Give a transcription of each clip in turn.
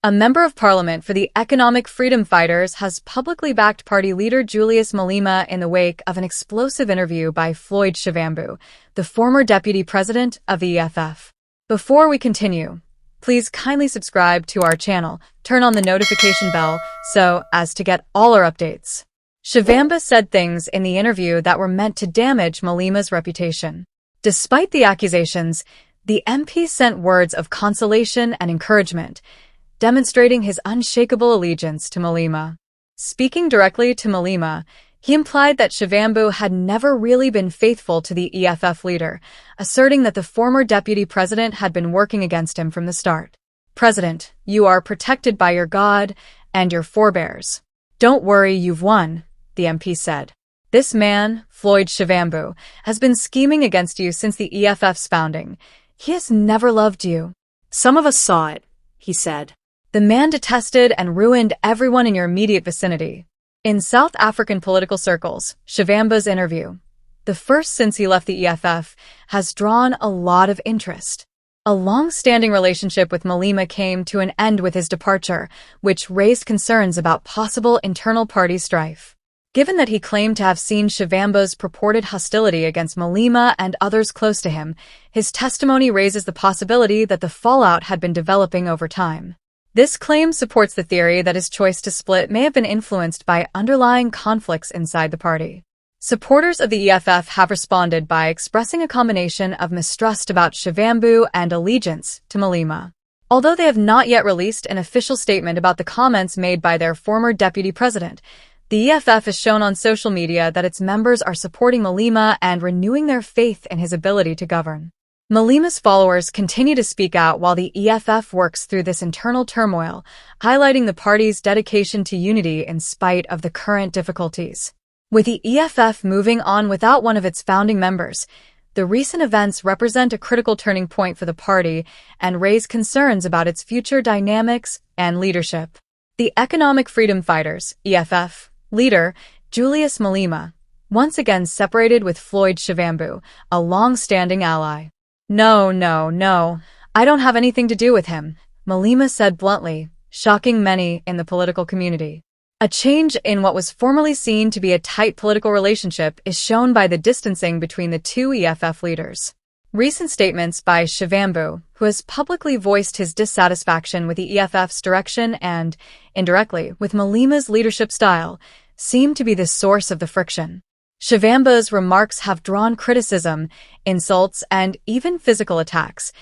A member of parliament for the economic freedom fighters has publicly backed party leader Juliusmalema in the wake of an explosive interview by SHIVAMBU, the former deputy president of the EFF. Before we continue, please kindly subscribe to our channel, turn on the notification bell so as to get all our updates. SHIVAMBU said things in the interview that were meant to damage Malema's reputation. Despite the accusations, the MP sent words of consolation and encouragement, demonstrating his unshakable allegiance to Malema. Speaking directly to Malema, he implied that SHIVAMBU had never really been faithful to the EFF leader, asserting that the former deputy president had been working against him from the start. "President, you are protected by your God and your forebears. Don't worry, you've won," the MP said. "This man, SHIVAMBU, has been scheming against you since the EFF's founding. He has never loved you. Some of us saw it," he said. "The man detested and ruined everyone in your immediate vicinity." In South African political circles, SHIVAMBU's interview, the first since he left the EFF, has drawn a lot of interest. A long-standing relationship with Malema came to an end with his departure, which raised concerns about possible internal party strife. Given that he claimed to have seen SHIVAMBU's purported hostility against Malema and others close to him, his testimony raises the possibility that the fallout had been developing over time. This claim supports the theory that his choice to split may have been influenced by underlying conflicts inside the party. Supporters of the EFF have responded by expressing a combination of mistrust about SHIVAMBU and allegiance to Malema. Although they have not yet released an official statement about the comments made by their former deputy president, the EFF has shown on social media that its members are supporting Malema and renewing their faith in his ability to govern. Malema's followers continue to speak out while the EFF works through this internal turmoil, highlighting the party's dedication to unity in spite of the current difficulties. With the EFF moving on without one of its founding members, the recent events represent a critical turning point for the party and raise concerns about its future dynamics and leadership. The Economic Freedom Fighters, EFF, leader, Juliusmalema, once again separated with SHIVAMBU, a long-standing ally. No, I don't have anything to do with him," Malema said bluntly, shocking many in the political community. A change in what was formerly seen to be a tight political relationship is shown by the distancing between the two EFF leaders. Recent statements by SHIVAMBU, who has publicly voiced his dissatisfaction with the EFF's direction and, indirectly, with Malema's leadership style, seem to be the source of the friction. SHIVAMBU's remarks have drawn criticism, insults, and even physical attacks.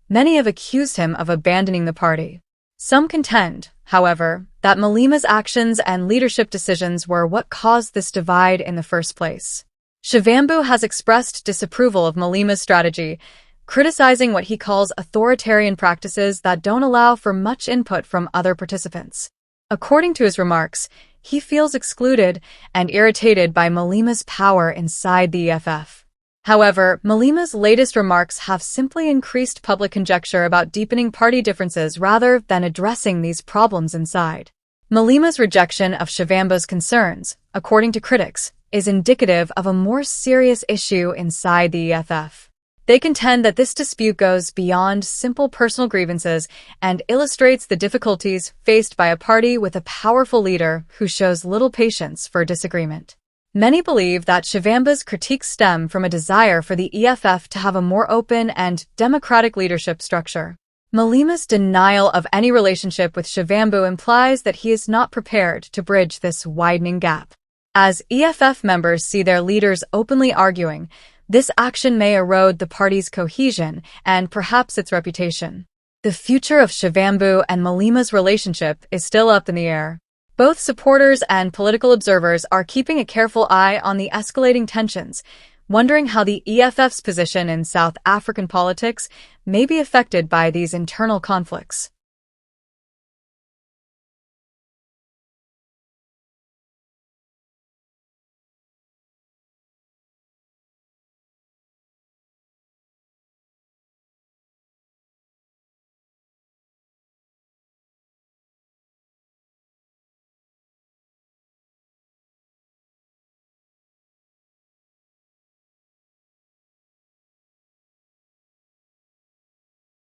Many have accused him of abandoning the party. Some contend, however, that Malema's actions and leadership decisions were what caused this divide in the first place. SHIVAMBU has expressed disapproval of Malema's strategy, criticizing what he calls authoritarian practices that don't allow for much input from other participants. According to his remarks, he feels excluded and irritated by Malema's power inside the EFF. However, Malema's latest remarks have simply increased public conjecture about deepening party differences rather than addressing these problems inside. Malema's rejection of SHIVAMBU's concerns, according to critics, is indicative of a more serious issue inside the EFF. They contend that this dispute goes beyond simple personal grievances and illustrates the difficulties faced by a party with a powerful leader who shows little patience for disagreement. Many believe that SHIVAMBU's critiques stem from a desire for the EFF to have a more open and democratic leadership structure. Malema's denial of any relationship with SHIVAMBU implies that he is not prepared to bridge this widening gap. As EFF members see their leaders openly arguing, this action may erode the party's cohesion and perhaps its reputation. The future of SHIVAMBU and Malema's relationship is still up in the air. Both supporters and political observers are keeping a careful eye on the escalating tensions, wondering how the EFF's position in South African politics may be affected by these internal conflicts.